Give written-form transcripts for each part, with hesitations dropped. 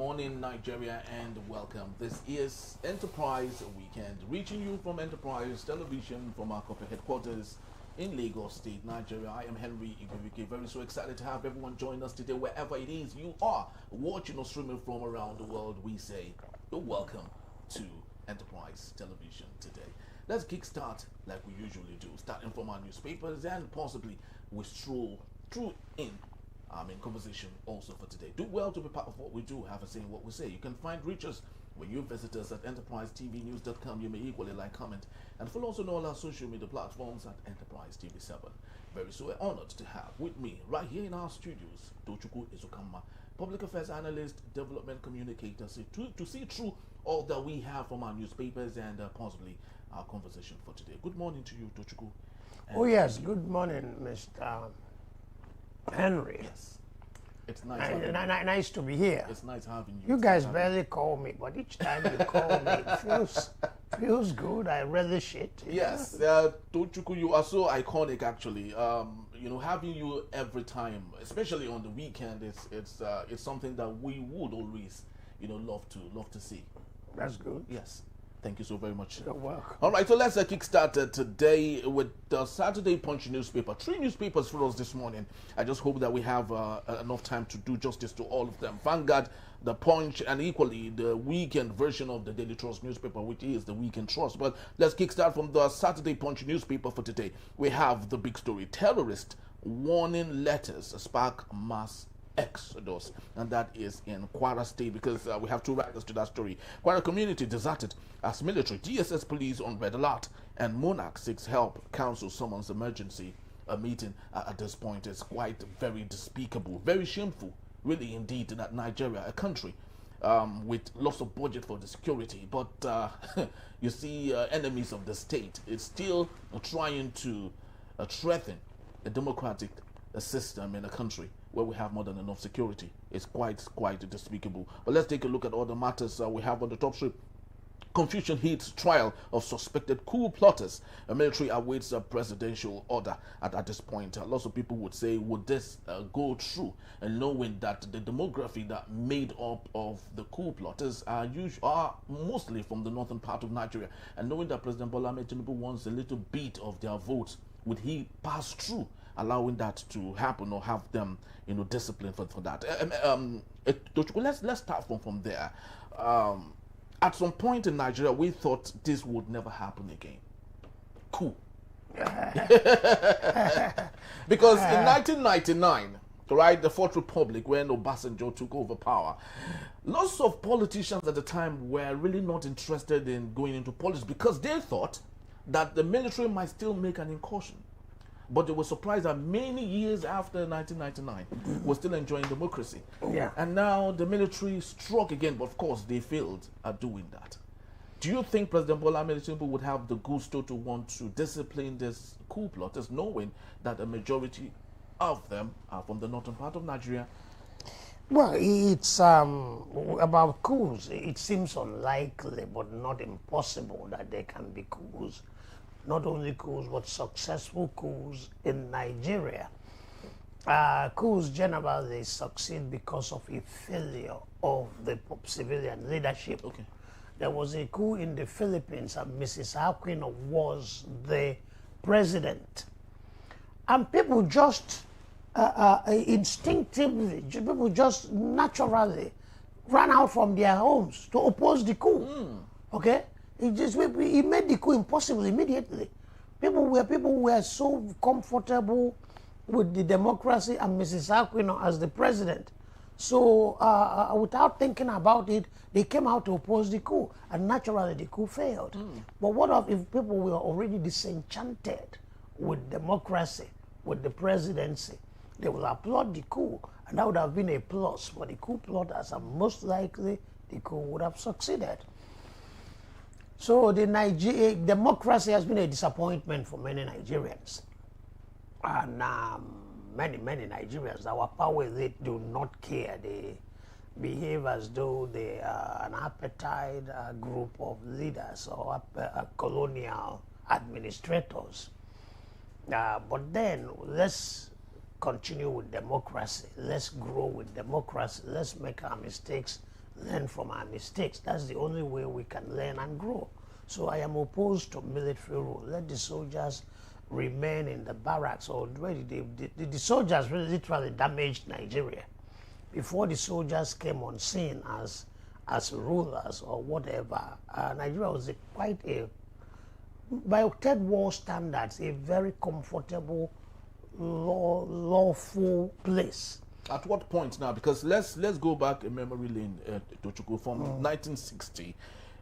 morning, Nigeria, and welcome. This is Enterprise Weekend, reaching you from Enterprise Television from our corporate headquarters in Lagos State, Nigeria. I am Henry Igwewike. Very so excited to have everyone join us today, wherever it is you are watching or streaming from around the world. We say you're welcome to Enterprise Television today. Let's kickstart like we usually do, starting from our newspapers and possibly we stroll through in conversation also for today. Do well to be part of what we do, have a say in what we say. You can reach us when you visit us at enterprisetvnews.com. You may equally like, comment, and follow us on all our social media platforms at Enterprise TV7. Very so honored to have with me right here in our studios, Tochukwu Izukama, public affairs analyst, development communicator, to see through all that we have from our newspapers and possibly our conversation for today. Good morning to you, Tochukwu. Oh yes, good morning, Mr. Henry. Yes. It's nice. Nice to be here. It's nice having you. You guys barely call me, but each time you call me, it feels good. I relish it. Yes, Tochukwu, you are so iconic. Actually, having you every time, especially on the weekend, it's something that we would always, love to see. That's good. Yes. Thank you so very much. You're welcome. All right, so let's kickstart today with the Saturday Punch newspaper. 3 newspapers for us this morning. I just hope that we have enough time to do justice to all of them. Vanguard, the Punch, and equally the weekend version of the Daily Trust newspaper, which is the Weekend Trust. But let's kickstart from the Saturday Punch newspaper for today. We have the big story: terrorist warning letters spark mass exodus, and that is in Kwara State, because we have 2 writers to that story. Kwara community deserted as military, DSS police on red alert, and Monarch seeks help. Council summons emergency meeting. At this point, is quite very despicable, very shameful, really indeed, that Nigeria, a country with lots of budget for the security, but you see, enemies of the state, it's still trying to threaten a democratic system in a country where we have more than enough security. It's quite despicable. But let's take a look at all the matters we have on the top strip. Confusion hits trial of suspected coup plotters. The military awaits a presidential order. At this point, lots of people would say, would this go through? And knowing that the demography that made up of the coup plotters are mostly from the northern part of Nigeria, and knowing that President Bola Tinubu wants a little bit of their votes, would he pass through allowing that to happen, or have them, disciplined for that? Let's start from there. At some point in Nigeria, we thought this would never happen again. Coup. Because in 1999, right, the Fourth Republic, when Obasanjo took over power, lots of politicians at the time were really not interested in going into politics because they thought that the military might still make an incursion. But they were surprised that many years after 1999, we're still enjoying democracy. Yeah. And now the military struck again, but of course they failed at doing that. Do you think President Bola Tinubu would have the gusto to want to discipline these coup plotters, knowing that a majority of them are from the northern part of Nigeria? Well, it's about coups. It seems unlikely, but not impossible, that there can be coups. Not only coups, but successful coups in Nigeria. Coups generally succeed because of a failure of the civilian leadership. Okay. There was a coup in the Philippines, and Mrs. Aquino was the president. And people just instinctively, people just naturally ran out from their homes to oppose the coup. Okay? He made the coup impossible immediately. People were so comfortable with the democracy and Mrs. Aquino as the president. So without thinking about it, they came out to oppose the coup, and naturally the coup failed. But what if people were already disenchanted with democracy, with the presidency? They will applaud the coup, and that would have been a plus for the coup plotters, and most likely the coup would have succeeded. So the democracy has been a disappointment for many Nigerians. And many Nigerians, our power elite, do not care. They behave as though they are an appetite group of leaders or colonial administrators. But then let's continue with democracy. Let's grow with democracy. Let's make our mistakes learn from our mistakes. That's the only way we can learn and grow. So I am opposed to military rule. Let the soldiers remain in the barracks. Already, the soldiers really literally damaged Nigeria. Before the soldiers came on scene as rulers or whatever, Nigeria was by third world standards, a very comfortable, lawful place. At what point now? Because let's go back in memory lane, Tochukwu, from 1960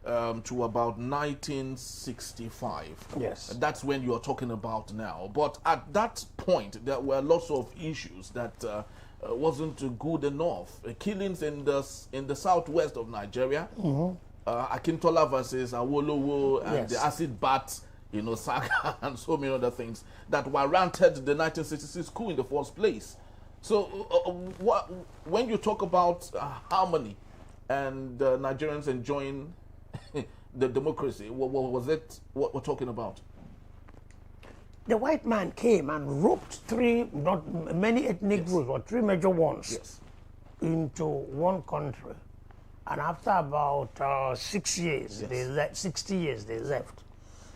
to about 1965. Yes. That's when you're talking about now. But at that point, there were lots of issues that wasn't good enough. Killings in the southwest of Nigeria. Akintola versus Awolowo and the acid baths, saga and so many other things that warranted the 1966 coup in the first place. So when you talk about harmony and Nigerians enjoying the democracy, what was it what we're talking about? The white man came and roped many ethnic groups, or three major ones, into one country. And after about 6 years, 60 years, they left.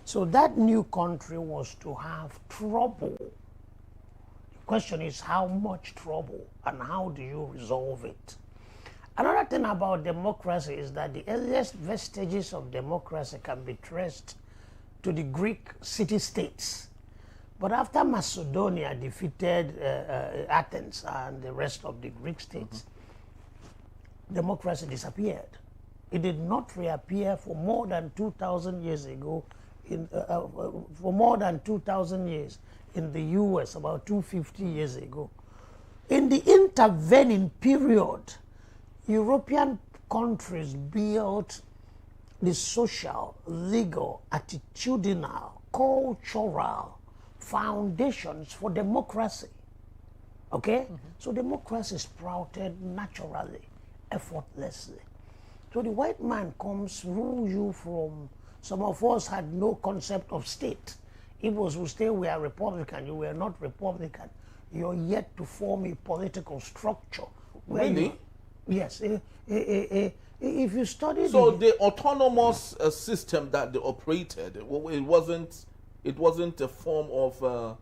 So that new country was to have trouble. The question is how much trouble and how do you resolve it? Another thing about democracy is that the earliest vestiges of democracy can be traced to the Greek city-states. But after Macedonia defeated Athens and the rest of the Greek states, democracy disappeared. It did not reappear for more than 2,000 years ago, for more than 2,000 years in the US, about 250 years ago. In the intervening period, European countries built the social, legal, attitudinal, cultural foundations for democracy. Okay? So democracy sprouted naturally, effortlessly. So the white man comes, rule you from, some of us had no concept of state. Igbos will say we are Republican, you were not Republican. You're yet to form a political structure. Really? Yes. If you study the autonomous system that they operated, it wasn't a form of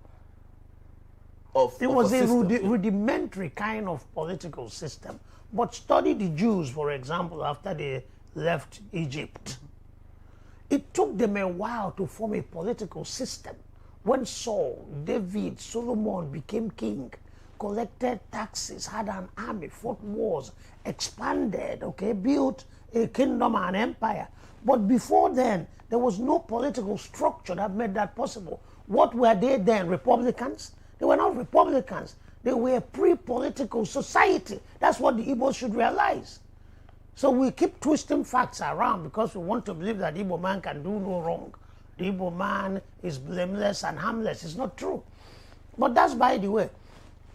it was a rudimentary kind of political system. But study the Jews, for example, after they left Egypt. It took them a while to form a political system. When Saul, David, Solomon became king, collected taxes, had an army, fought wars, expanded, built a kingdom and empire. But before then, there was no political structure that made that possible. What were they then? Republicans? They were not Republicans. They were a pre-political society. That's what the Igbos should realize. So we keep twisting facts around because we want to believe that the Igbo man can do no wrong. The Igbo man is blameless and harmless. It's not true. But that's by the way.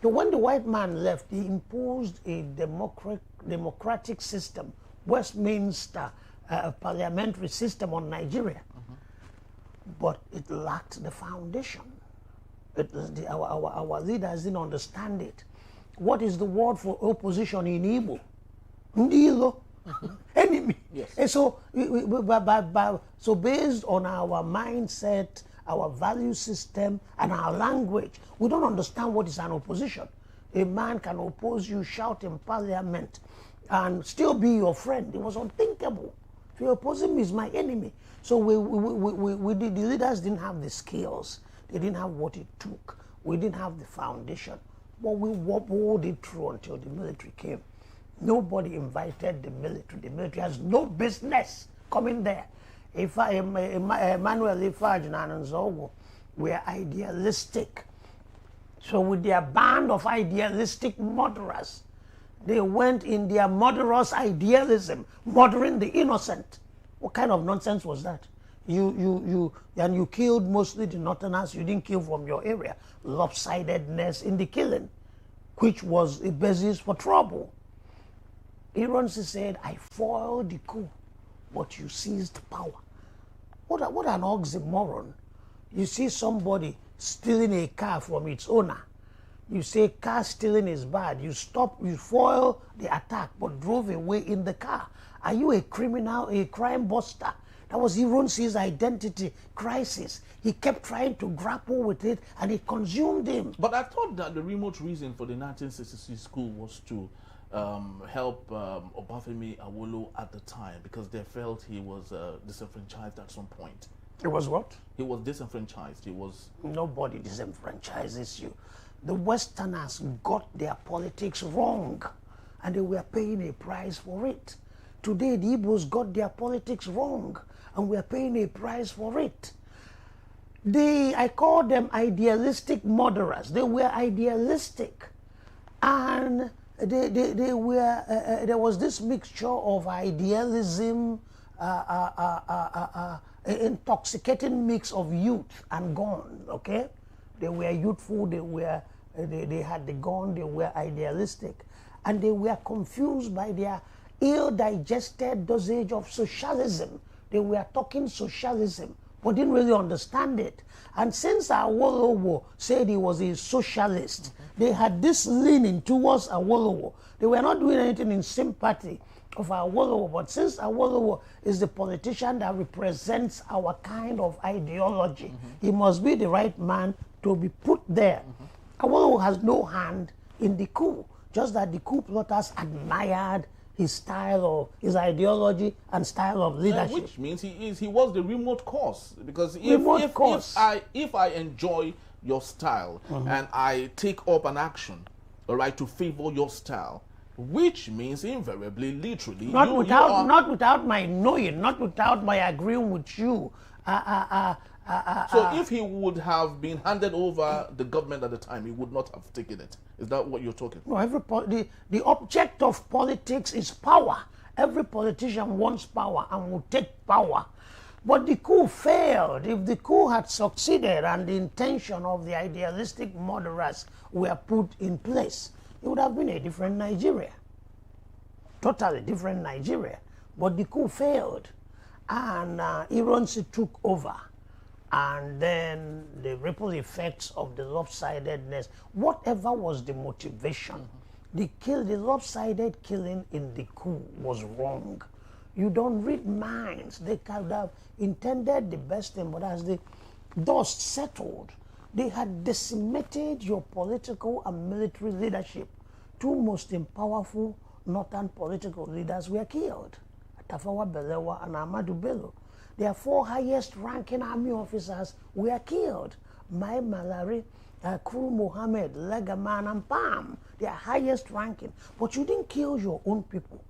So when the white man left, he imposed a democratic system, Westminster parliamentary system on Nigeria. But it lacked the foundation. Our leaders didn't understand it. What is the word for opposition in Igbo? Ndilo. Enemy. Yes. And so, so based on our mindset, our value system, and our language, we don't understand what is an opposition. A man can oppose you, shout in parliament, and still be your friend. It was unthinkable. If you oppose him, he's my enemy. So the leaders didn't have the skills. They didn't have what it took. We didn't have the foundation. But we wobbled it through until the military came. Nobody invited the military. The military has no business coming there. Emmanuel Ifaj and Ananzogo were idealistic. So with their band of idealistic murderers, they went in their murderous idealism, murdering the innocent. What kind of nonsense was that? You killed mostly the northerners. You didn't kill from your area. Lopsidedness in the killing, which was a basis for trouble. Ironsi said, I foiled the coup, but you seized power. What an oxymoron. You see somebody stealing a car from its owner, You say car stealing is bad. You foil the attack, but drove away in the car. Are you a criminal, a crime buster? That was Ironsi's identity crisis. He kept trying to grapple with it, and it consumed him. But I thought that the remote reason for the 1966 school was to help Obafemi Awolowo at the time, because they felt he was disenfranchised at some point. It was what? He was disenfranchised. He was... Nobody disenfranchises you. The Westerners got their politics wrong, and they were paying a price for it. Today, the Igbos got their politics wrong, and we are paying a price for it. I call them idealistic murderers. They were idealistic, and they were. There was this mixture of idealism, intoxicating mix of youth and gun. Okay, they were youthful. They had the gun. They were idealistic, and they were confused by their ill-digested dosage of socialism. They were talking socialism, but didn't really understand it. And since Awolowo said he was a socialist, they had this leaning towards Awolowo. They were not doing anything in sympathy of Awolowo, but since Awolowo is the politician that represents our kind of ideology, he must be the right man to be put there. Awolowo has no hand in the coup, just that the coup plotters admired his style of, his ideology and style of leadership. Which means he was the remote cause. Because if I enjoy your style and I take up an action, all right, to favor your style, which means invariably, literally, not without my knowing, not without my agreeing with you. So if he would have been handed over the government at the time, he would not have taken it. Is that what you're talking about? No, the object of politics is power. Every politician wants power and will take power. But the coup failed. If the coup had succeeded and the intention of the idealistic murderers were put in place, it would have been a different Nigeria. Totally different Nigeria. But the coup failed, and Ironsi took over. And then the ripple effects of the lopsidedness, whatever was the motivation, the lopsided killing in the coup was wrong. You don't read minds. They could have intended the best thing, but as the dust settled, they had decimated your political and military leadership. Two most powerful northern political leaders were killed, Tafawa Balewa and Ahmadu Bello. Their four highest ranking army officers were killed. Mai Malari, Kuru Mohammed, Legaman, and Pam, their highest ranking. But you didn't kill your own people.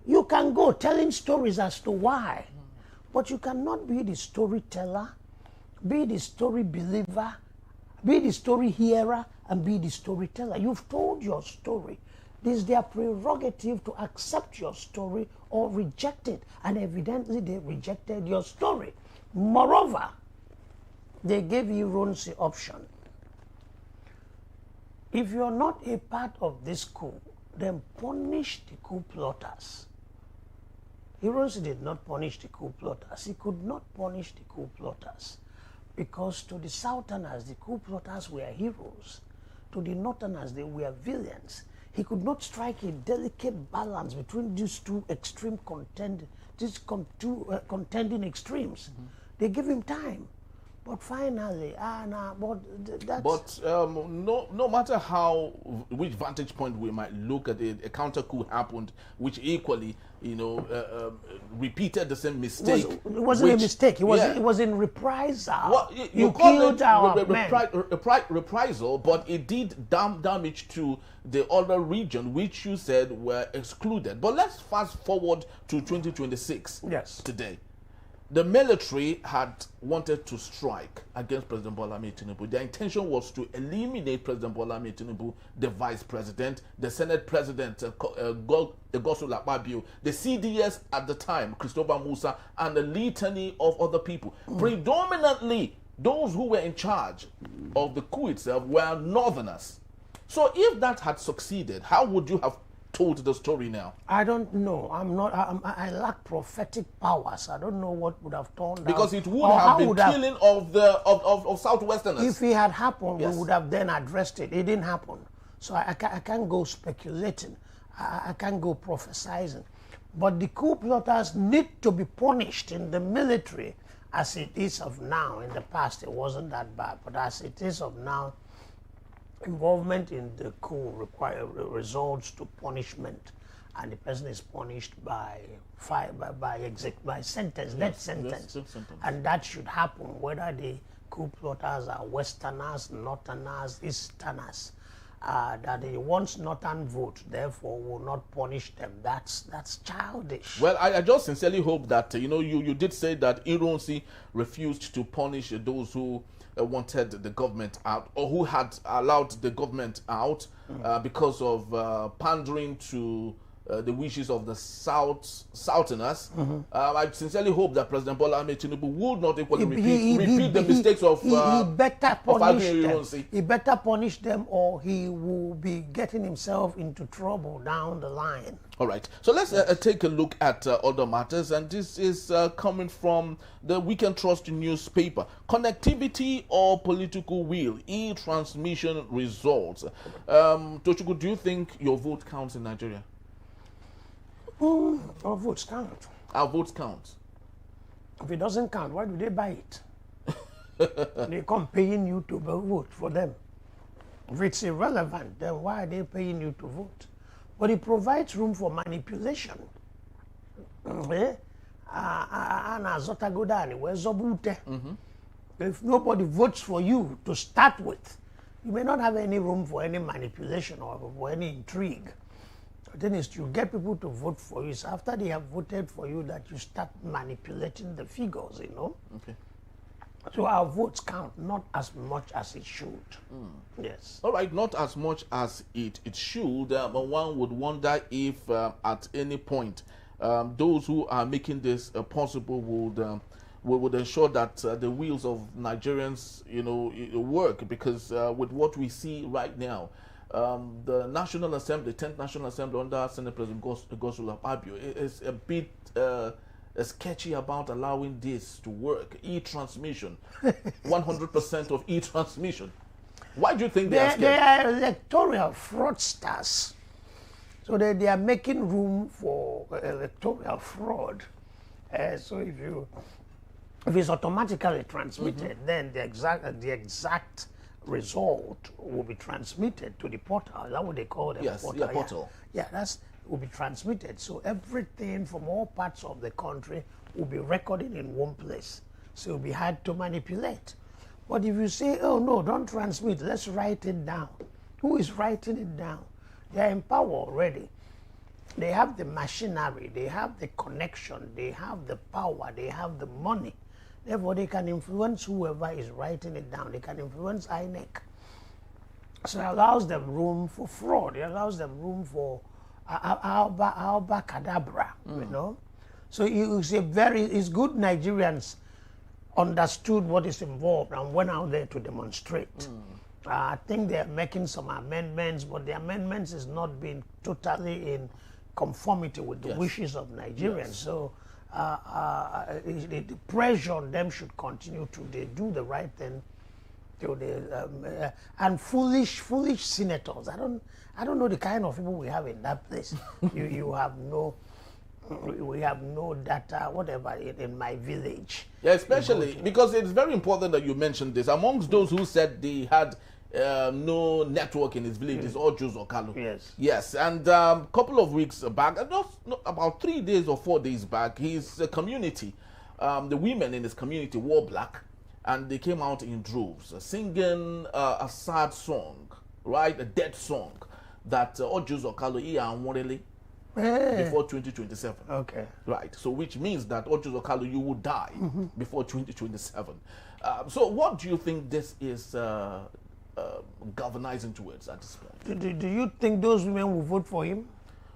You can go telling stories as to why, but you cannot be the storyteller, be the story believer, be the story hearer, and be the storyteller. You've told your story. It is their prerogative to accept your story or reject it. And evidently they rejected your story. Moreover, they gave Ironsi the option. If you're not a part of this coup, then punish the coup plotters. Ironsi did not punish the coup plotters. He could not punish the coup plotters because to the Southerners, the coup plotters were heroes. To the Northerners, they were villains. He could not strike a delicate balance between these two extreme contending extremes. They give him time, but finally, no matter which vantage point we might look at it, a counter coup happened, which equally, repeated the same mistake. It wasn't a mistake. It was in reprisal. Well, you killed our men. Reprisal, but it did damage to the other region, which you said were excluded. But let's fast forward to 2026. Yes. Today. The military had wanted to strike against President Bola Tinubu. Their intention was to eliminate President Bola Tinubu, the vice president, the Senate president, Rabiu, the CDS at the time, Christopher Musa, and a litany of other people. Predominantly, those who were in charge of the coup itself were northerners. So if that had succeeded, how would you have told the story now? I don't know. I lack prophetic powers. I don't know what would have turned because out. It would have been killing of Southwesterners. If it had happened, yes. we would have then addressed it. It didn't happen. So I can't go speculating. I can't go prophesizing. But the coup plotters need to be punished in the military as it is of now. In the past, it wasn't that bad. But as it is of now, involvement in the coup results to punishment, and the person is punished by sentence, death sentence. And that should happen whether the coup plotters are Westerners, Northerners, Easterners. That they want Northern vote, therefore will not punish them. That's childish. Well, I just sincerely hope that you did say that Ironsi refused to punish those who wanted the government out, or who had allowed the government out because of pandering to the wishes of the Southerners. I sincerely hope that President Bola Tinubu will not equally repeat the mistakes of he better punish them. He better punish them, or he will be getting himself into trouble down the line. All right, so let's take a look at other matters, and this is coming from the Weekend Trust newspaper. Connectivity or political will, e-transmission results. Tochukwu, do you think your vote counts in Nigeria? Our votes count. Our votes count. If it doesn't count, why do they buy it? They come paying you to vote for them. If it's irrelevant, then why are they paying you to vote? But it provides room for manipulation. If nobody votes for you to start with, you may not have any room for any manipulation or for any intrigue. Then is you get people to vote for you. It's after they have voted for you that you start manipulating the figures, Okay. So our votes count, not as much as it should. Yes. All right, not as much as it should. But one would wonder if at any point those who are making this possible would ensure that the wheels of Nigerians, work, because with what we see right now, the National Assembly, 10th National Assembly under Senate President Rabiu is a bit sketchy about allowing this to work. E-transmission, 100% of e-transmission. Why do you think they are scared? They are electoral fraudsters. So they are making room for electoral fraud. So if it's automatically transmitted, then the exact result will be transmitted to the portal. Is that what they call it? Yes, portal? Portal. Yeah, will be transmitted. So everything from all parts of the country will be recorded in one place. So it will be hard to manipulate. But if you say, oh no, don't transmit, let's write it down. Who is writing it down? They are in power already. They have the machinery, they have the connection, they have the power, they have the money. Therefore, they can influence whoever is writing it down. They can influence INEC. So it allows them room for fraud. It allows them room for alba cadabra, So it's good Nigerians understood what is involved and went out there to demonstrate. I think they're making some amendments, but the amendments is not being totally in conformity with the wishes of Nigerians. Yes. So the pressure on them should continue to do the right thing. And foolish senators. I don't know the kind of people we have in that place. We have no data, whatever, in my village. Yeah, especially because it's very important that you mentioned this. Amongst those who said they had no network in his village is Alleges or Kano. Yes. Yes, and a couple of weeks back, about 3 days or 4 days back, his community, the women in his community wore black, and they came out in droves, singing a sad song, right, a dead song, that Alleges or Kano before 2027. Okay. Right. So which means that Alleges or Kano, you will die before 2027. So what do you think this is galvanizing towards at this point? Do you think those women will vote for him?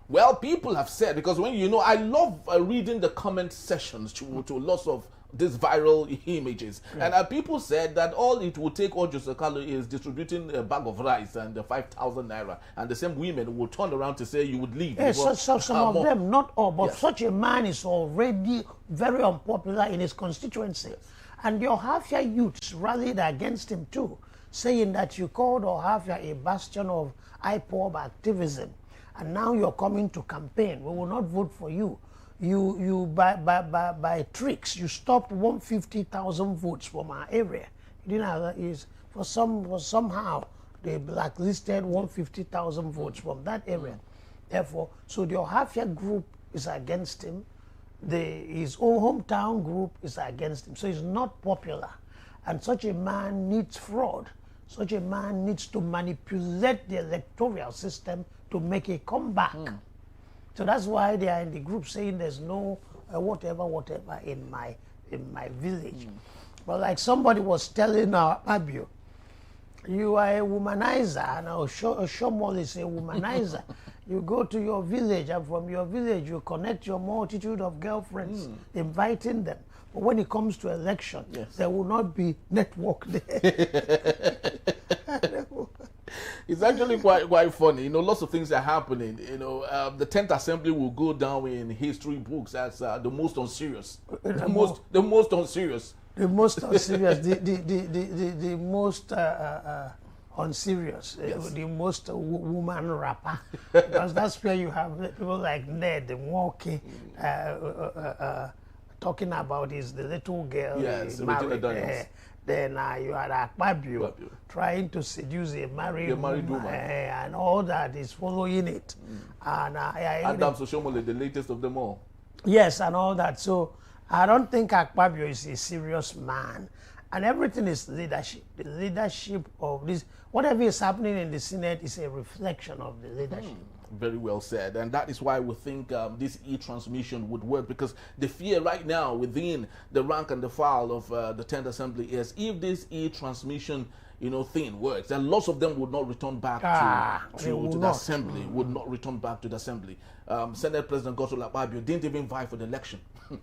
Well, people have said, because when I love reading the comment sessions to lots of these viral images. And people said that all it would take Ojo Sakalo is distributing a bag of rice and 5,000 naira, and the same women will turn around to say you would leave. Yes, some of them, not all, but Yes. such a man is already very unpopular in his constituency. Yes. And your Ohafia youths rallied against him too, saying that you called Ohafia a bastion of IPOB activism, and now you're coming to campaign. We will not vote for you. You by tricks, you stopped 150,000 votes from our area. You didn't have somehow they blacklisted 150,000 votes from that area. Therefore, so the Ohafia group is against him. His own hometown group is against him. So he's not popular. And such a man needs fraud. Such a man needs to manipulate the electoral system to make a comeback. So that's why they are in the group saying there's no whatever in my village. But like somebody was telling Rabiu, you are a womanizer, and Oshomole is a womanizer. You go to your village, and from your village you connect your multitude of girlfriends, inviting them. But when it comes to election, there will not be network there. It's actually quite funny. You know, lots of things are happening. You know, the 10th Assembly will go down in history books as the most unserious. The most unserious. The most unserious. The most unserious. Yes. The most woman rapper. Because that's where you have people like Ned walking, talking about the little girl. Yes, married. Then you had Rabiu trying to seduce a married woman, and all that is following it. And Adams Oshomole, the latest of them all. Yes, and all that. So I don't think Rabiu is a serious man. And everything is leadership. The leadership of this, whatever is happening in the Senate is a reflection of the leadership. Very well said. And that is why we think this e-transmission would work, because the fear right now within the rank and the file of the 10th Assembly is if this e-transmission thing works, then lots of them would not return back to the Assembly, would not return back to the Assembly. Senate President Godswill Akpabio didn't even vie for the election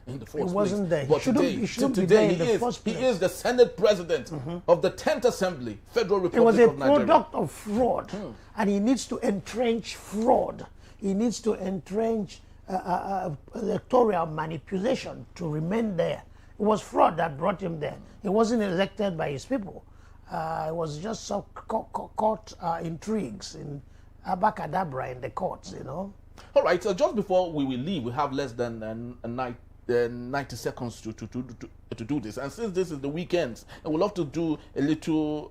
in the first place. He wasn't there. But he shouldn't be there in the first place. He is the Senate President of the 10th Assembly, Federal Republic of Nigeria. It was a product of fraud, and he needs to entrench fraud. He needs to entrench electoral manipulation to remain there. It was fraud that brought him there. He wasn't elected by his people. It was just some court intrigues in abacadabra in the courts, All right, so just before we will leave, we have less than 90 seconds to do this. And since this is the weekend, I would love to do a little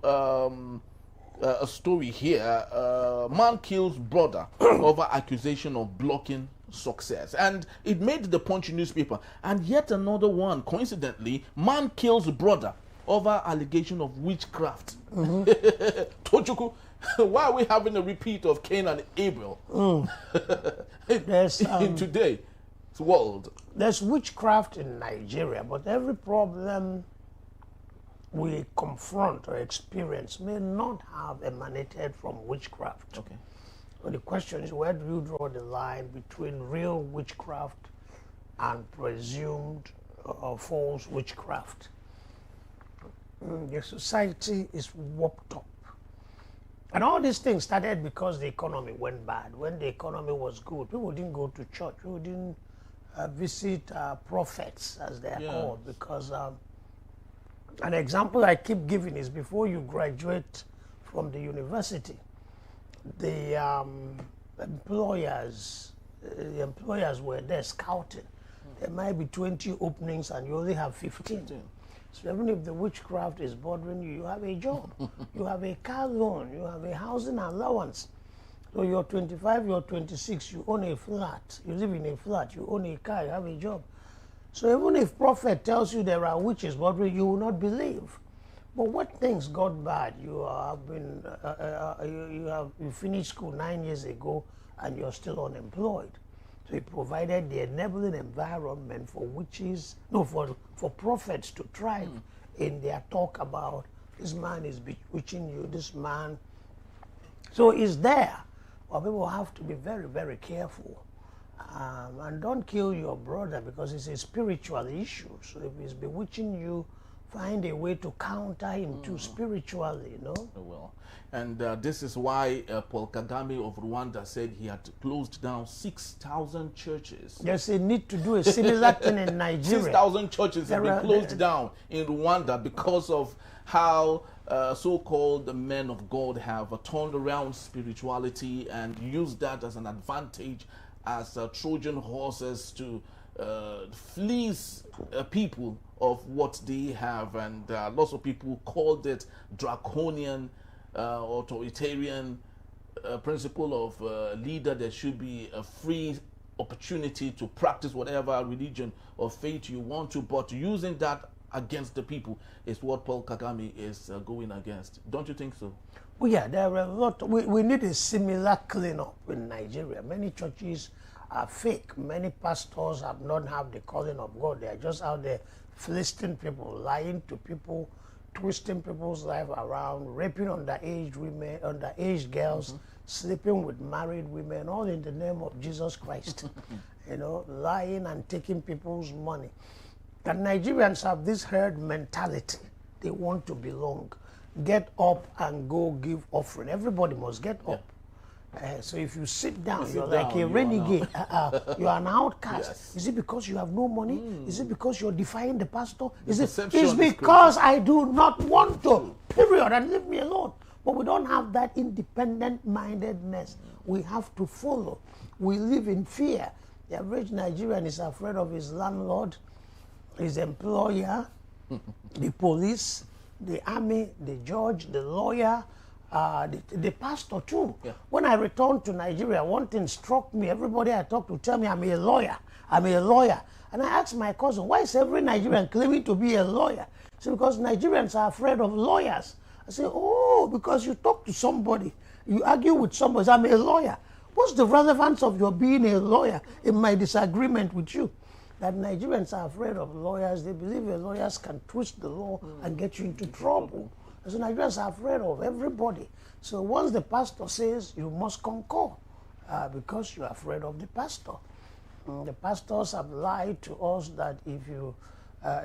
a story here. Man kills brother over accusation of blocking success. And it made the Punch newspaper. And yet another one, coincidentally, man kills brother over allegation of witchcraft. Tochukwu, why are we having a repeat of Cain and Abel in today's world? There's witchcraft in Nigeria, but every problem we confront or experience may not have emanated from witchcraft. Okay. So the question is, where do you draw the line between real witchcraft and presumed or false witchcraft? The society is warped up. And all these things started because the economy went bad. When the economy was good, people didn't go to church. People didn't visit prophets, as they are called, because an example I keep giving is before you graduate from the university, the employers were there scouting. There might be 20 openings and you only have 15. So even if the witchcraft is bothering you, you have a job, you have a car loan, you have a housing allowance. So you're 25, you're 26, you own a flat, you live in a flat, you own a car, you have a job. So even if prophet tells you there are witches bothering you, you will not believe. But what things got bad? You have been, you finished school 9 years ago and you're still unemployed. So he provided the enabling environment for witches, for prophets to thrive in their talk about this man is bewitching you, this man. So it's there. But people have to be very, very careful. And don't kill your brother because it's a spiritual issue. So if he's bewitching you, find a way to counter him too spiritually, you know. Well, and this is why Paul Kagame of Rwanda said he had closed down 6,000 churches. There's a need to do a similar thing in Nigeria. 6,000 churches have been closed down in Rwanda because of how so-called men of God have turned around spirituality and used that as an advantage, as Trojan horses to fleece people of what they have. And lots of people called it draconian, authoritarian principle of leader. There should be a free opportunity to practice whatever religion or faith you want to, but using that against the people is what Paul Kagame is going against. Don't you think so? Well, yeah, there are a lot. We need a similar cleanup in Nigeria. Many churches are fake. Many pastors have not have the calling of God. They are just out there fleecing people, lying to people, twisting people's life around, raping underage women, underage girls, sleeping with married women, all in the name of Jesus Christ. You know, lying and taking people's money. The Nigerians have this herd mentality. They want to belong. Get up and go give offering. Everybody must get up. So if you sit down, you're like a renegade. You're an outcast. Yes. Is it because you have no money? Is it because you're defying the pastor? It's because I do not want to. Period. And leave me alone. But we don't have that independent-mindedness. We have to follow. We live in fear. The average Nigerian is afraid of his landlord, his employer, the police, the army, the judge, the lawyer, the pastor too. Yeah. When I returned to Nigeria, one thing struck me. Everybody I talked to tell me I'm a lawyer. I'm a lawyer. And I asked my cousin, why is every Nigerian claiming to be a lawyer? She said, because Nigerians are afraid of lawyers. I said, oh, because you talk to somebody, you argue with somebody, I'm a lawyer. What's the relevance of your being a lawyer in my disagreement with you? That Nigerians are afraid of lawyers. They believe that lawyers can twist the law and get you into trouble. So Nigerians are afraid of everybody. So once the pastor says, you must concur because you're afraid of the pastor. The pastors have lied to us that if you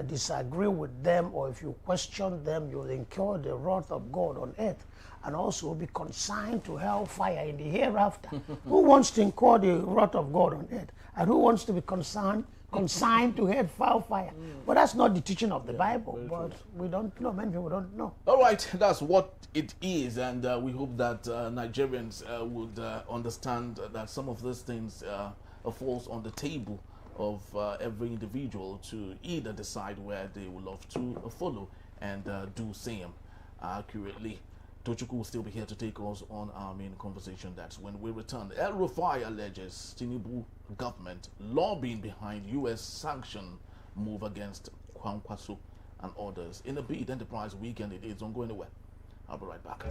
disagree with them or if you question them, you'll incur the wrath of God on earth and also be consigned to hellfire in the hereafter. Who wants to incur the wrath of God on earth? And who wants to be consigned to hellfire? But that's not the teaching of the Bible. But we don't know. Many people don't know. All right, that's what it is, and we hope that Nigerians would understand that some of these things falls on the table of every individual to either decide where they would love to follow and do same accurately. Tochukwu will still be here to take us on our main conversation. That's when we return. El-Rufai alleges Tinubu government lobbying behind U.S. sanction move against Kwankwaso and others. In a big enterprise weekend, it is. Don't go anywhere. I'll be right back.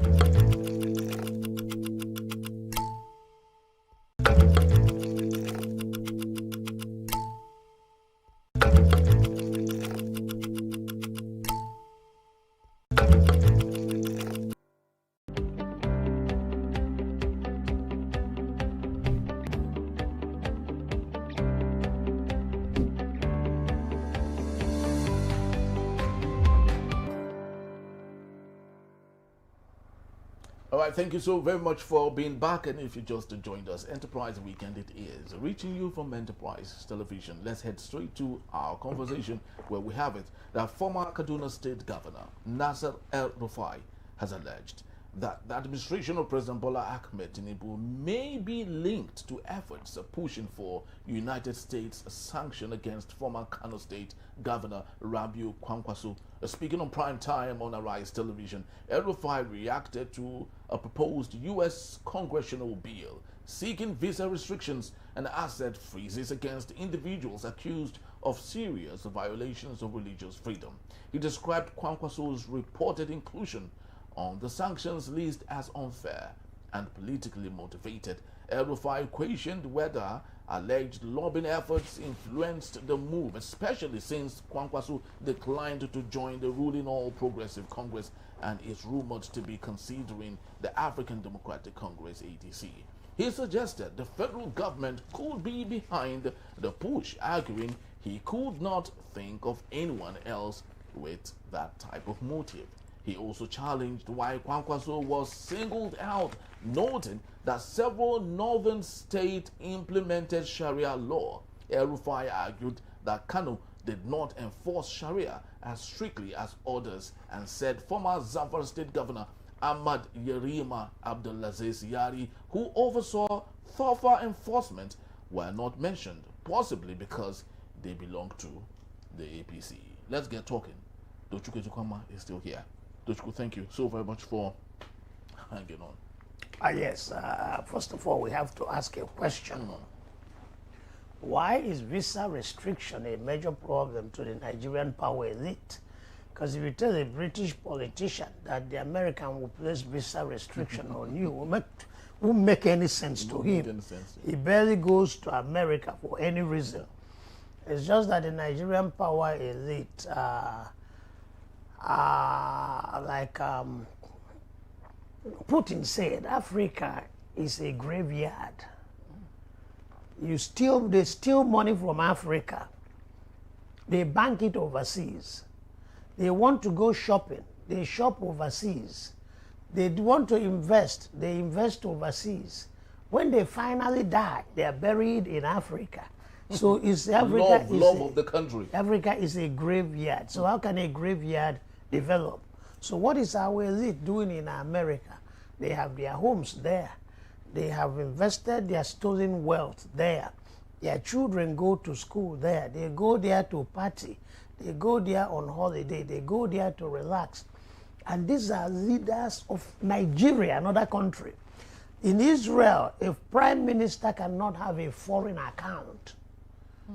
All right, thank you so very much for being back. And if you just joined us, Enterprise Weekend it is, reaching you from Enterprise Television. Let's head straight to our conversation where we have it that former Kaduna State Governor Nasir El-Rufai has alleged that the administration of President Bola Tinubu may be linked to efforts pushing for United States sanction against former Kano State Governor Rabiu Kwankwaso. Speaking on prime time on Arise Television, El-Rufai reacted to a proposed U.S. congressional bill seeking visa restrictions and asset freezes against individuals accused of serious violations of religious freedom. He described Kwankwaso's reported inclusion on the sanctions list as unfair and politically motivated. El-Rufai questioned whether alleged lobbying efforts influenced the move, especially since Kwankwaso declined to join the ruling All Progressive Congress and is rumored to be considering the African Democratic Congress, ADC. He suggested the federal government could be behind the push, arguing he could not think of anyone else with that type of motive. He also challenged why Kwankwaso was singled out, noting that several northern states implemented Sharia law. El-Rufai argued that Kano did not enforce Sharia as strictly as others and said former Zamfara State Governor Ahmad Yerima Abdulaziz Yari, who oversaw thorough enforcement, were not mentioned, possibly because they belong to the APC. Let's get talking. Dochukwu Ejukwama is still here. Dochukwu, thank you so very much for hanging on. Yes, first of all, we have to ask a question. Why is visa restriction a major problem to the Nigerian power elite? Because if you tell a British politician that the American will place visa restriction on you, won't make any sense to him. He barely goes to America for any reason. It's just that the Nigerian power elite like Putin said, Africa is a graveyard. They steal money from Africa. They bank it overseas. They want to go shopping. They shop overseas. They want to invest. They invest overseas. When they finally die, they are buried in Africa. So is Africa love of the country. Africa is a graveyard. So how can a graveyard develop? So what is our elite doing in America? They have their homes there. They have invested their stolen wealth there. Their children go to school there. They go there to party. They go there on holiday. They go there to relax. And these are leaders of Nigeria, another country. In Israel, a prime minister cannot have a foreign account.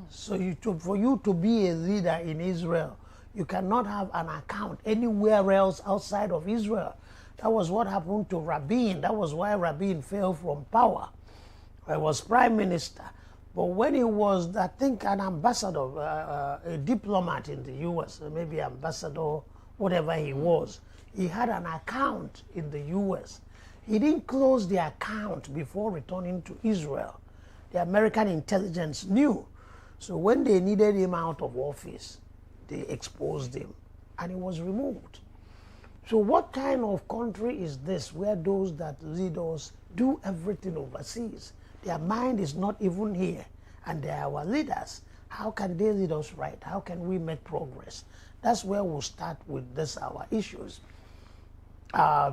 So for you to be a leader in Israel, you cannot have an account anywhere else outside of Israel. That was what happened to Rabiu. That was why Rabiu fell from power. He was prime minister. But when he was, I think, an ambassador, a diplomat in the U.S., maybe ambassador, whatever he was, he had an account in the U.S. He didn't close the account before returning to Israel. The American intelligence knew. So when they needed him out of office, they exposed him, and he was removed. So what kind of country is this where those that lead us do everything overseas? Their mind is not even here, and they are our leaders. How can they lead us right? How can we make progress? That's where we'll start with this, our issues.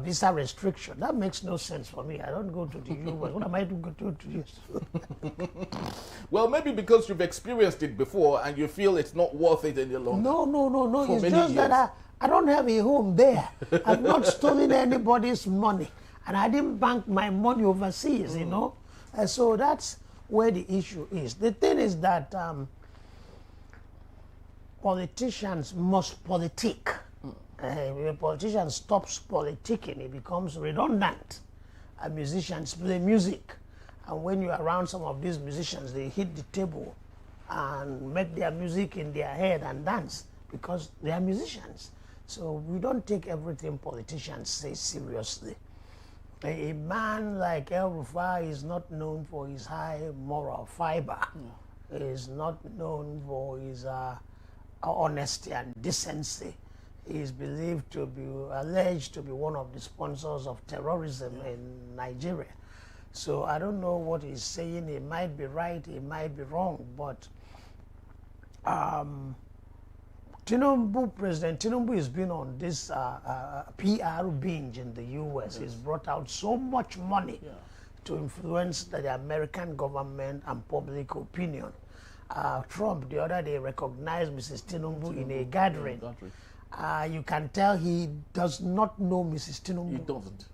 Visa restriction, that makes no sense for me. I don't go to the U.S. What am I to go to the U.S.? Well, maybe because you've experienced it before and you feel it's not worth it any longer. No. It's just that I don't have a home there. I've not stolen anybody's money. And I didn't bank my money overseas, you know. And so that's where the issue is. The thing is that politicians must politic. When a politician stops politicking, it becomes redundant. And musicians play music. And when you're around some of these musicians, they hit the table and make their music in their head and dance because they are musicians. So we don't take everything politicians say seriously. A man like El-Rufai is not known for his high moral fiber. He is not known for his honesty and decency. He is believed to be, alleged to be one of the sponsors of terrorism in Nigeria. So I don't know what he's saying. He might be right, he might be wrong, but President Tinubu has been on this PR binge in the U.S. He's brought out so much money to influence the American government and public opinion. Trump the other day recognized Mrs. Tinubu in a gathering. You can tell he does not know Mrs. Tinubu.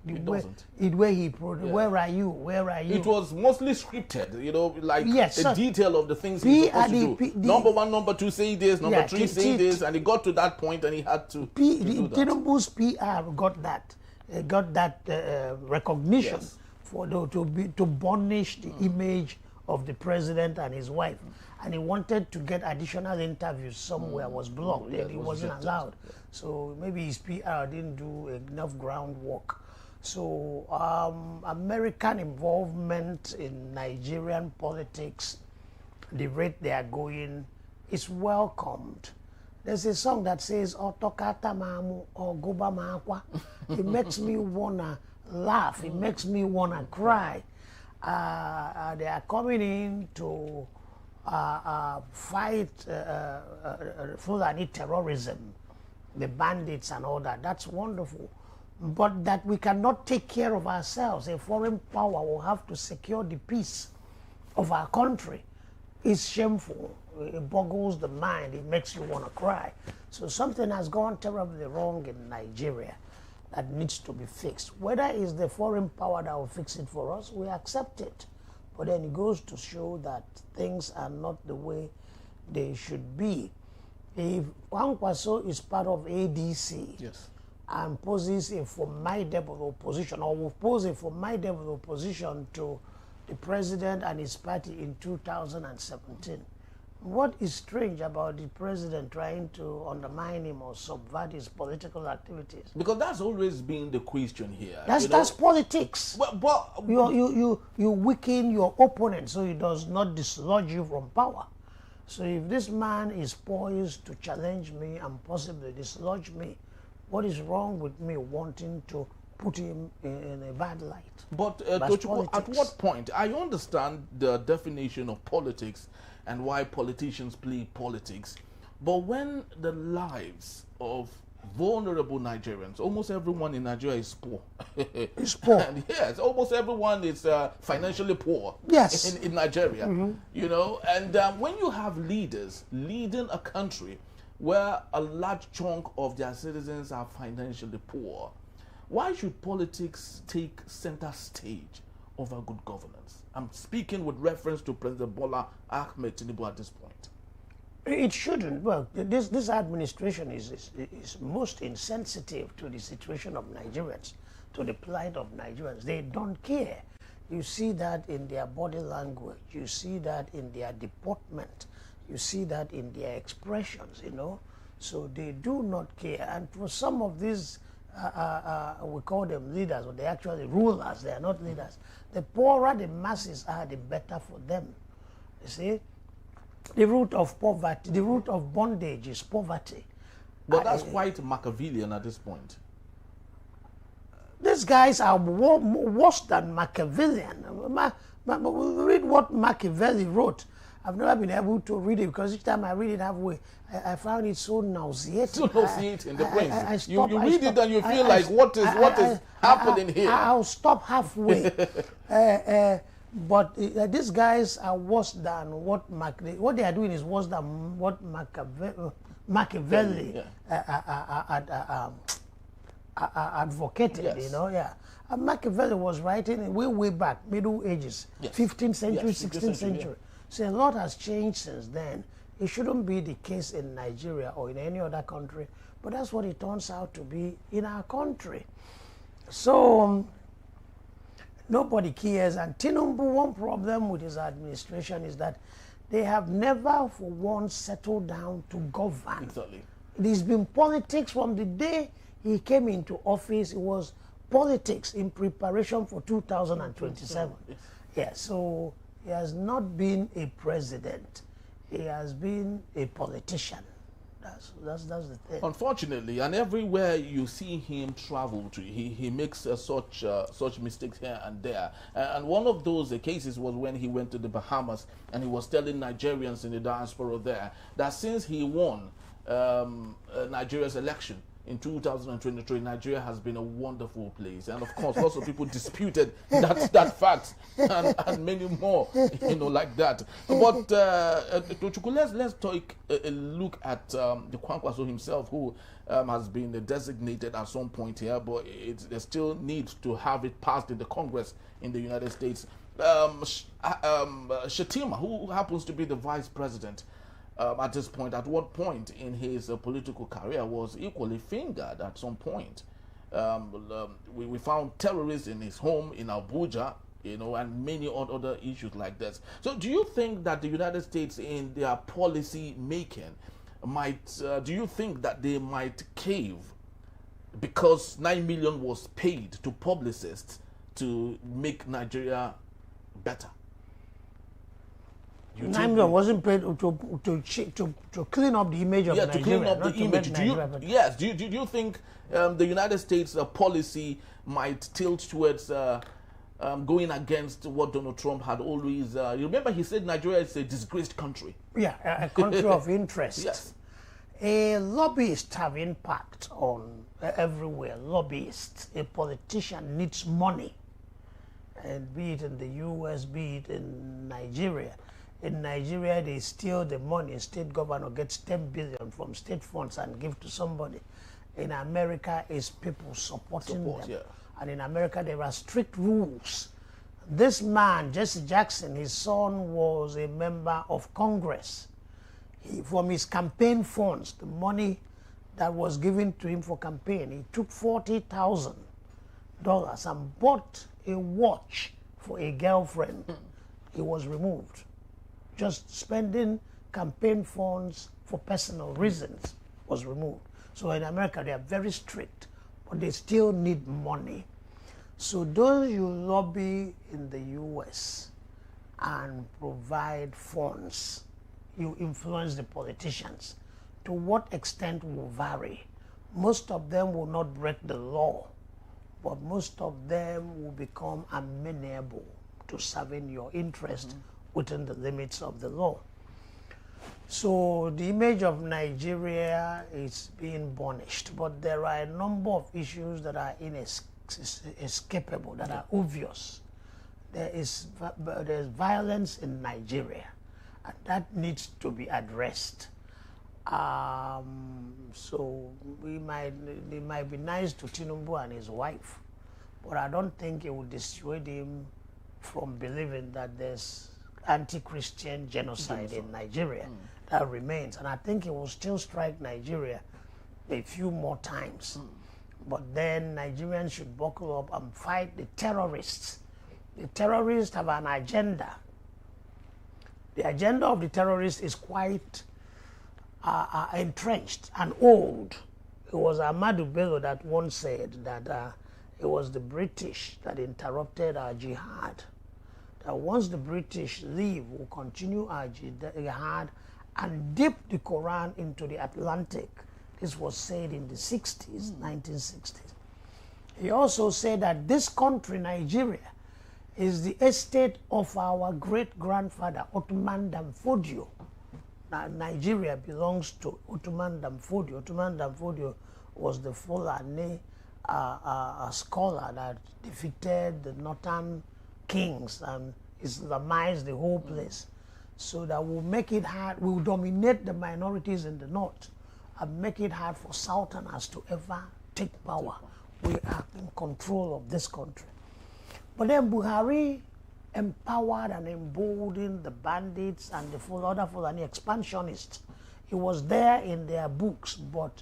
He doesn't. Where are you? Where are you? It was mostly scripted, you know, like the detail of the things he's supposed to do. Number one, number two, say this, number three, say this, and he got to that point and he had to do that. Tinubu's PR got that recognition to burnish the image of the president and his wife. And he wanted to get additional interviews somewhere, was blocked, and he wasn't allowed. So maybe his PR didn't do enough groundwork. So American involvement in Nigerian politics, the rate they are going, is welcomed. There's a song that says, "Otokata mamu or goba makwa." It makes me wanna laugh. It makes me wanna cry. They are coming in to fight Fulani terrorism, the bandits and all that. That's wonderful. But that we cannot take care of ourselves. A foreign power will have to secure the peace of our country. It's shameful. It boggles the mind. It makes you want to cry. So something has gone terribly wrong in Nigeria that needs to be fixed. Whether it's the foreign power that will fix it for us, we accept it. But then it goes to show that things are not the way they should be. If Kwankwaso is part of ADC, Yes. and poses a formidable opposition, or will pose a formidable opposition to the president and his party in 2017. What is strange about the president trying to undermine him or subvert his political activities? Because that's always been the question here. That's politics. But You weaken your opponent so he does not dislodge you from power. So if this man is poised to challenge me and possibly dislodge me, what is wrong with me wanting to put him in a bad light? But That's Tochukwu, at politics. what point? I understand the definition of politics and why politicians play politics. But when the lives of vulnerable Nigerians, almost everyone in Nigeria is poor. It's poor. And yes, almost everyone is financially poor. Yes. In Nigeria, you know. And when you have leaders leading a country where a large chunk of their citizens are financially poor, why should politics take center stage over good governance? I'm speaking with reference to President Bola Tinubu at this point. It shouldn't. Well, this administration is most insensitive to the situation of Nigerians, to the plight of Nigerians. They don't care. You see that in their body language. You see that in their deportment. You see that in their expressions, you know. So they do not care. And for some of these, we call them leaders, or they're actually rulers. They are not leaders. The poorer the masses are, the better for them. You see? The root of poverty, the root of bondage is poverty. But that's quite Machiavellian at this point. These guys are worse than Machiavellian. Read what Machiavelli wrote. I've never been able to read it because each time I read it halfway, I found it so nauseating. So nauseating, the prince. You I read it and you feel like, what is happening here? I'll stop halfway. But these guys are worse than what they are doing is worse than what Machiavelli advocated. Yes. You know, yeah. And Machiavelli was writing way back, Middle Ages, Yes. 15th century, Yes, 16th century. yeah. So a lot has changed since then. It shouldn't be the case in Nigeria or in any other country, but that's what it turns out to be in our country. So nobody cares. And Tinubu, one problem with his administration is that they have never for once settled down to govern. Exactly. There's been politics from the day he came into office. It was politics in preparation for 2027. Yeah, so he has not been a president. He has been a politician. That's the thing. Unfortunately, and everywhere you see him travel to, he makes such mistakes here and there. And one of those cases was when he went to the Bahamas and he was telling Nigerians in the diaspora there that since he won Nigeria's election in 2023, Nigeria has been a wonderful place. And of course, lots of people disputed that fact and many more, you know, like that. But let's take a look at the Kwankwaso himself, who has been designated at some point here, but it still needs to have it passed in the Congress in the United States. Shetima, who happens to be the vice president, at this point, at what point in his political career was equally fingered at some point. We found terrorists in his home in Abuja, you know, and many other issues like this. So do you think that the United States in their policy making might, do you think that they might cave because 9 million was paid to publicists to make Nigeria better. 9 million wasn't paid to clean up the image of Nigeria. To clean up the image. Do you think the United States policy might tilt towards going against what Donald Trump had always... you remember he said Nigeria is a disgraced country. Yeah, a country of interest. Yes. A lobbyist have impact on everywhere. Lobbyists, a politician needs money, and be it in the U.S., be it in Nigeria. In Nigeria, they steal the money. State governor gets 10 billion from state funds and give to somebody. In America, it's people supporting them. Yeah. And in America, there are strict rules. This man, Jesse Jackson, his son was a member of Congress. From his campaign funds, the money that was given to him for campaign, he took $40,000 and bought a watch for a girlfriend. He was removed. Just spending campaign funds for personal reasons was removed. So in America, they are very strict, but they still need money. So those you lobby in the U.S. and provide funds, you influence the politicians. To what extent will vary. Most of them will not break the law, but most of them will become amenable to serving your interest within the limits of the law. So the image of Nigeria is being burnished, but there are a number of issues that are inescapable, that are obvious. There's violence in Nigeria, and that needs to be addressed. So it might be nice to Tinubu and his wife, but I don't think it would dissuade him from believing that there's anti-Christian genocide in Nigeria. That remains, and I think it will still strike Nigeria a few more times. But then Nigerians should buckle up and fight the terrorists. The terrorists have an agenda. The agenda of the terrorists is quite entrenched and old. It was Ahmadu Bello that once said that it was the British that interrupted our jihad. That once the British leave, we'll continue our jihad and dip the Quran into the Atlantic. This was said in the 60s, 1960s. He also said that this country, Nigeria, is the estate of our great-grandfather, Ottoman Danfodio. Now, Nigeria belongs to Ottoman Danfodio. Ottoman Danfodio was the Fulani scholar that defeated the northern kings and Islamized the whole place. So that will make it hard, will dominate the minorities in the north and make it hard for Southerners to ever take power. We are in control of this country. But then Buhari empowered and emboldened the bandits and the other Fulani expansionists. It was there in their books, but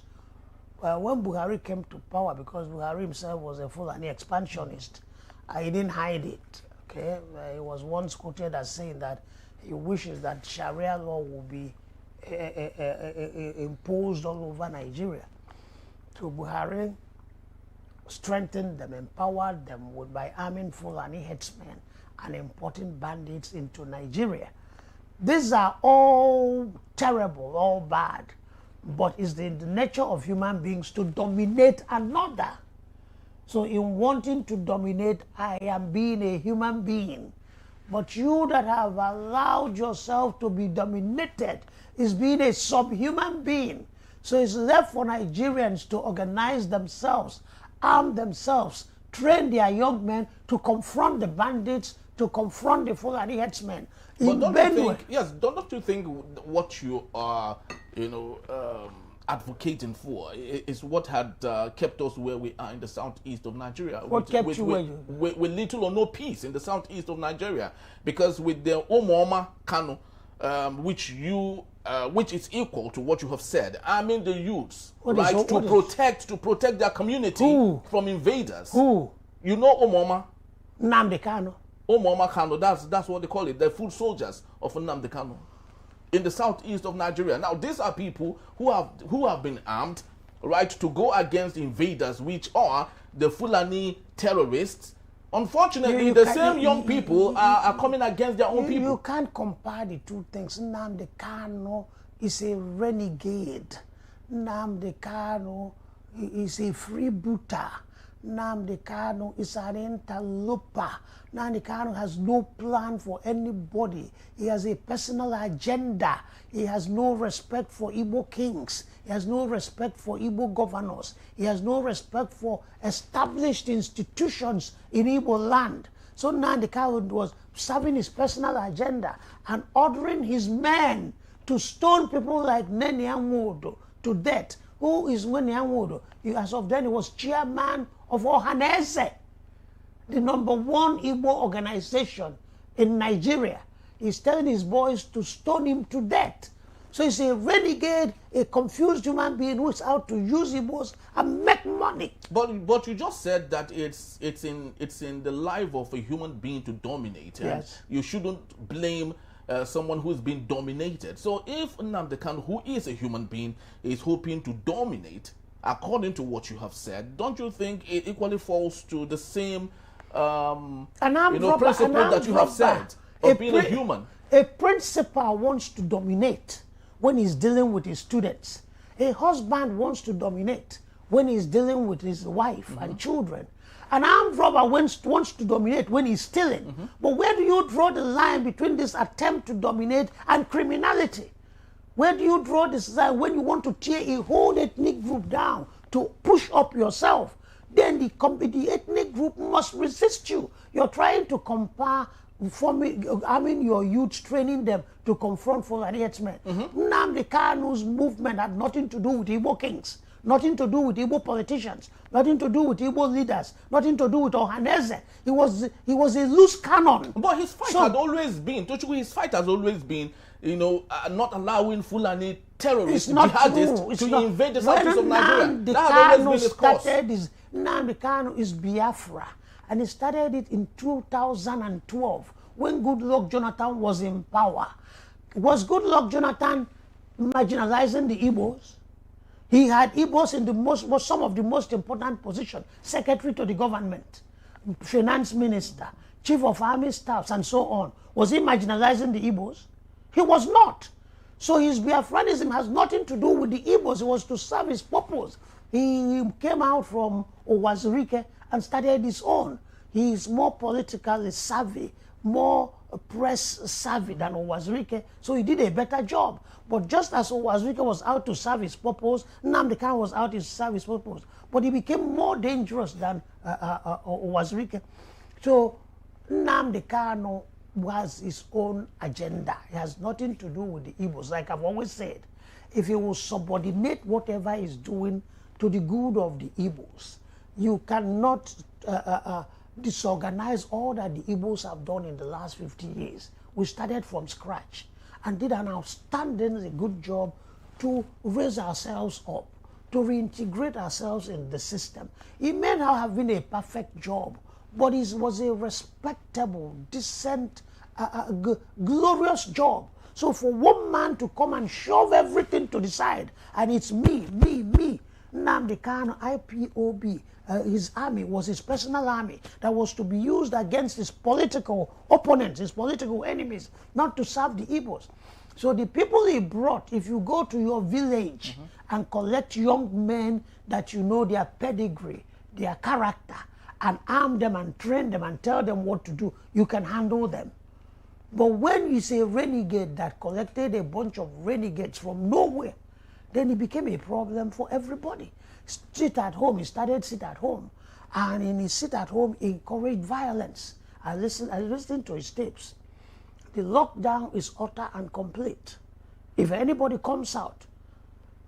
when Buhari came to power, because Buhari himself was a Fulani expansionist, he didn't hide it. Okay, he was once quoted as saying that he wishes that Sharia law will be imposed all over Nigeria. So Buhari strengthened them, empowered them by arming Fulani headsmen and importing bandits into Nigeria. These are all terrible, all bad, but it's the nature of human beings to dominate another. So in wanting to dominate, I am being a human being. But you that have allowed yourself to be dominated is being a subhuman being. So it's left for Nigerians to organize themselves, arm themselves, train their young men to confront the bandits, to confront the Fulani headsmen. But don't you think what you are, advocating for is what had kept us where we are in the southeast of Nigeria? What kept you where you? With little or no peace in the southeast of Nigeria, because with the Omooma Kano, which is equal to what you have said, arming the youths, to protect their community from invaders. Who? You know Omooma? Nnamdi Kano. Omooma Kano, that's what they call it, the foot soldiers of Nnamdi Kano in the southeast of Nigeria. Now, these are people who have been armed, right, to go against invaders, which are the Fulani terrorists. Unfortunately, the same young people are coming against their own people. You can't compare the two things. Nnamdi Kanu is a renegade. Nnamdi Kanu is a freebooter. Nnamdi Kanu is an interloper. Nnamdi Kanu has no plan for anybody. He has a personal agenda. He has no respect for Igbo kings. He has no respect for Igbo governors. He has no respect for established institutions in Igbo land. So Nnamdi Kanu was serving his personal agenda and ordering his men to stone people like Nene Amodo to death. Who is Nene Amodo? As of then, he was chairman of Ohanese, the #1 Igbo organization in Nigeria. He's telling his boys to stone him to death. So he's a renegade, a confused human being who's out to use Igbos and make money. But you just said that it's in the life of a human being to dominate. Yes. You shouldn't blame someone who's been dominated. So if Nnamdi Kanu, who is a human being, is hoping to dominate, according to what you have said, don't you think it equally falls to the same principle that you have said of being a human? A principal wants to dominate when he's dealing with his students. A husband wants to dominate when he's dealing with his wife and children. An armed robber wants to dominate when he's stealing. But where do you draw the line between this attempt to dominate and criminality? Where do you draw this line when you want to tear a whole ethnic group down to push up yourself? Then the ethnic group must resist you. You're trying to compare, arming your youth, training them to confront Fulani headsmen. Nnamdi Kanu's movement had nothing to do with Igbo kings, nothing to do with Igbo politicians, nothing to do with Igbo leaders, nothing to do with Ohanese. He was a loose cannon. But his fight had always been, his fight has always been, not allowing Fulani terrorists, jihadists to invade the southeast of Nigeria. That has always been his cause. Nnamdi Kanu is Biafra, and he started it in 2012 when Goodluck Jonathan was in power. Was Goodluck Jonathan marginalizing the Igbos? He had Igbos in some of the most important positions: secretary to the government, finance minister, chief of army staffs, and so on. Was he marginalizing the Igbos? He was not. So his Biafranism has nothing to do with the Igbos. It was to serve his purpose. He came out from Owazirike and started his own. He is more politically savvy, more press savvy than Owazirike, so he did a better job. But just as Owazirike was out to serve his purpose, Nnamdi Kanu was out to serve his purpose. But he became more dangerous than Owazirike. So Nnamdi Kanu has his own agenda. It has nothing to do with the Igbos. Like I've always said, if he will subordinate whatever he's doing to the good of the Igbos, you cannot disorganize all that the Igbos have done in the last 50 years. We started from scratch and did an outstandingly good job to raise ourselves up, to reintegrate ourselves in the system. It may not have been a perfect job, but it was a respectable, decent, glorious job. So for one man to come and shove everything to the side, and it's me, Nnamdi Kanu, IPOB, his army was his personal army that was to be used against his political opponents, his political enemies, not to serve the Igbos. So the people he brought, if you go to your village and collect young men that you know their pedigree, their character, and arm them and train them and tell them what to do, you can handle them. But when you say renegade that collected a bunch of renegades from nowhere, then it became a problem for everybody. Sit at home, he started sit at home. And in his sit at home, he encouraged violence. I listened to his tapes. The lockdown is utter and complete. If anybody comes out,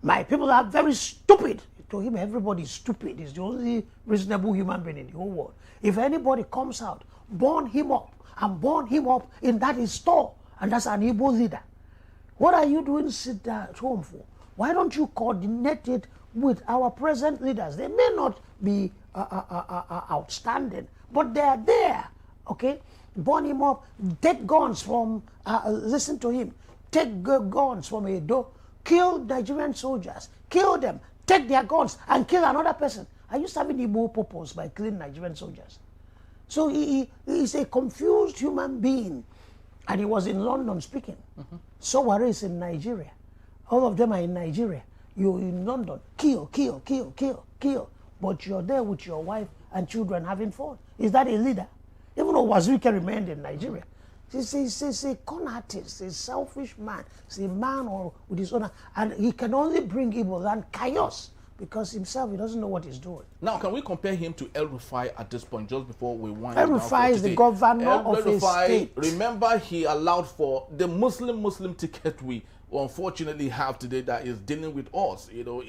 my people are very stupid. To him, everybody is stupid. He's the only reasonable human being in the whole world. If anybody comes out, burn him up, and burn him up in that his store. And that's an Igbo leader. What are you doing sit at home for? Why don't you coordinate it with our present leaders? They may not be outstanding, but they are there, okay? Burn him up, take guns from, listen to him, take guns from Edo, kill Nigerian soldiers, kill them, take their guns and kill another person. Are you serving Igbo purpose by killing Nigerian soldiers? So he is a confused human being. And he was in London speaking. Sowore is in Nigeria. All of them are in Nigeria. You're in London. Kill, kill, kill, kill, kill. But you're there with your wife and children having fun. Is that a leader? Even though Wazuke remained in Nigeria. He's a con artist, a selfish man. He's a man with his own. And he can only bring evil and chaos. Because himself, he doesn't know what he's doing. Now, can we compare him to El-Rufai at this point, just before we wind down? El-Rufai is the governor of a state. Remember, he allowed for the Muslim ticket we unfortunately have today that is dealing with us. You know,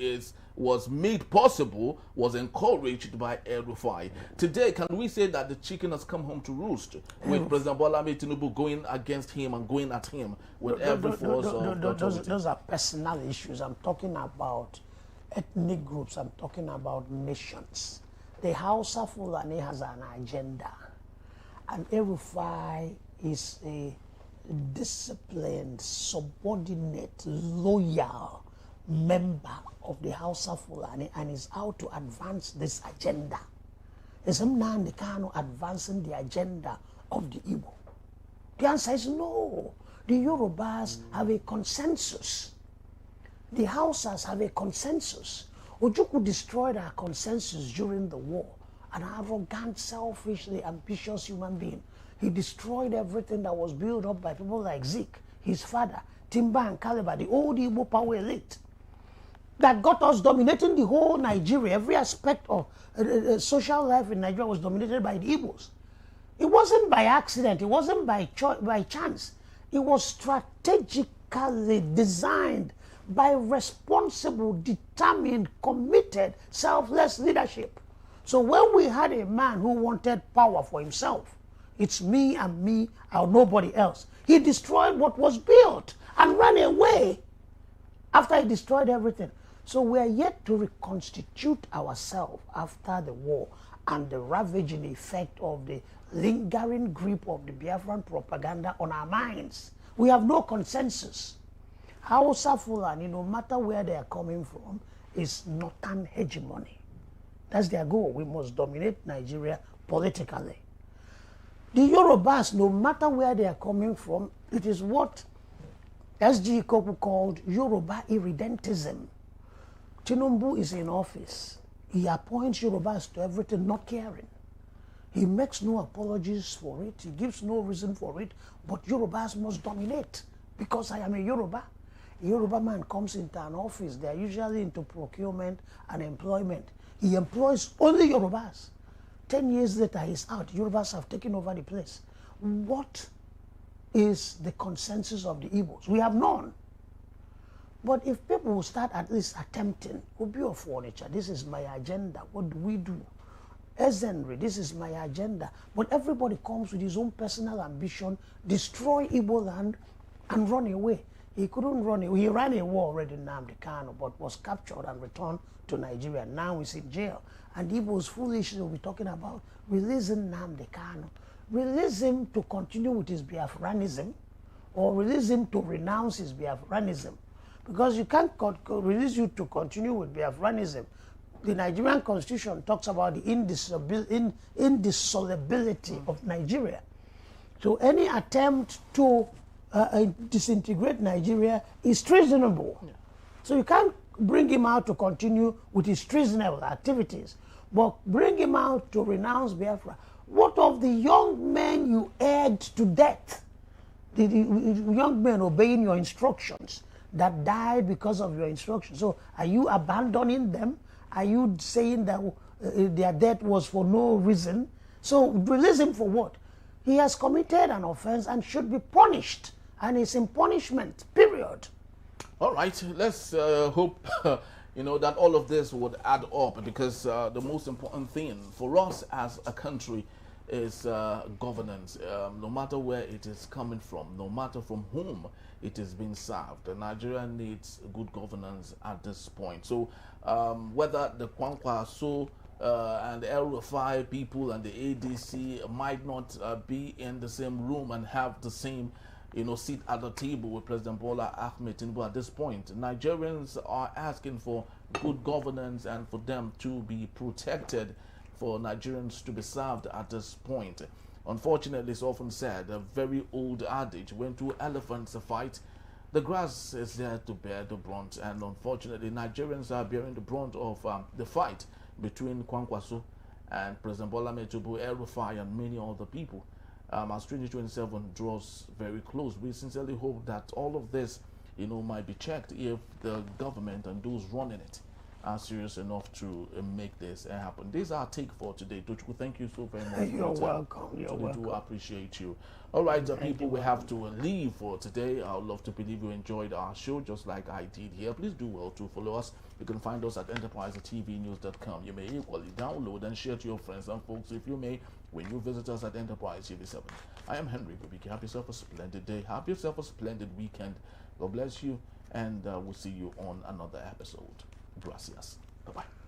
was made possible, was encouraged by El-Rufai. Today, can we say that the chicken has come home to roost with President Bola Tinubu going against him and going at him with every force of authority? Those are personal issues. I'm talking about ethnic groups. I'm talking about nations. The Hausa Fulani has an agenda, and El-Rufai is a disciplined, subordinate, loyal member of the Hausa Fulani, and is out to advance this agenda. Is Nnamdi Kano advancing the agenda of the Igbo? The answer is no. The Yorubas have a consensus. The Hausas have a consensus. Ojukwu destroyed our consensus during the war. An arrogant, selfishly ambitious human being. He destroyed everything that was built up by people like Zeke, his father, Timba and Caliber, the old Igbo power elite, that got us dominating the whole Nigeria. Every aspect of social life in Nigeria was dominated by the Igbos. It wasn't by accident. It wasn't by chance. It was strategically designed by responsible, determined, committed, selfless leadership. So when we had a man who wanted power for himself, it's me and me or nobody else, he destroyed what was built and ran away after he destroyed everything. So we are yet to reconstitute ourselves after the war and the ravaging effect of the lingering grip of the Biafran propaganda on our minds. We have no consensus. Hausa Fulani, no matter where they are coming from, is northern hegemony. That's their goal. We must dominate Nigeria politically. The Yorubas, no matter where they are coming from, it is what S.G. Ikoku called Yoruba irredentism. Tinubu is in office. He appoints Yorubas to everything, not caring. He makes no apologies for it. He gives no reason for it. But Yorubas must dominate because I am a Yoruba. A Yoruba man comes into an office. They are usually into procurement and employment. He employs only Yorubas. 10 years later, he's out. Yorubas have taken over the place. What is the consensus of the Igbos? We have none. But if people will start at least attempting, Obi of furniture, this is my agenda. What do we do? Ezenry, this is my agenda. But everybody comes with his own personal ambition, destroy Igbo land, and run away. He couldn't run away. He ran a war already in Nnamdi Kano, but was captured and returned to Nigeria. Now he's in jail. And Igbos foolishly will be talking about releasing Nnamdi Kano. Release him to continue with his Biafranism, or release him to renounce his Biafranism. Because you can't release you to continue with Biafranism. The Nigerian constitution talks about the indissolubility of Nigeria. So any attempt to disintegrate Nigeria is treasonable. Yeah. So you can't bring him out to continue with his treasonable activities, but bring him out to renounce Biafra. What of the young men you egged to death? The young men obeying your instructions that died because of your instructions. So are you abandoning them? Are you saying that their death was for no reason? So release him for what? He has committed an offense and should be punished. And it's in punishment, period. All right, let's hope that all of this would add up, because the most important thing for us as a country is governance. No matter where it is coming from, no matter from whom it is being served, Nigeria needs good governance at this point. So whether the Kwankwaso and the El-Rufai people and the ADC might not be in the same room and have the same sit at the table with President Bola Tinubu at this point. Nigerians are asking for good governance and for them to be protected, for Nigerians to be served at this point. Unfortunately, it's often said, a very old adage, when two elephants fight, the grass is there to bear the brunt. And unfortunately, Nigerians are bearing the brunt of the fight between Kwankwaso and President Bola Tinubu, El-Rufai, and many other people. As 2027 draws very close, we sincerely hope that all of this, might be checked if the government and those running it are serious enough to make this happen. This is our take for today. Tochukwu, thank you so very much. You're welcome. You're welcome. Do appreciate you. All right, people, we have to leave for today. I would love to believe you enjoyed our show just like I did here. Please do well to follow us. You can find us at enterprisetvnews.com. You may equally download and share to your friends and folks, if you may, when you visit us at Enterprise TV7. I am Henry Babiki. Have yourself a splendid day. Have yourself a splendid weekend. God bless you, and we'll see you on another episode. Gracias. Bye-bye.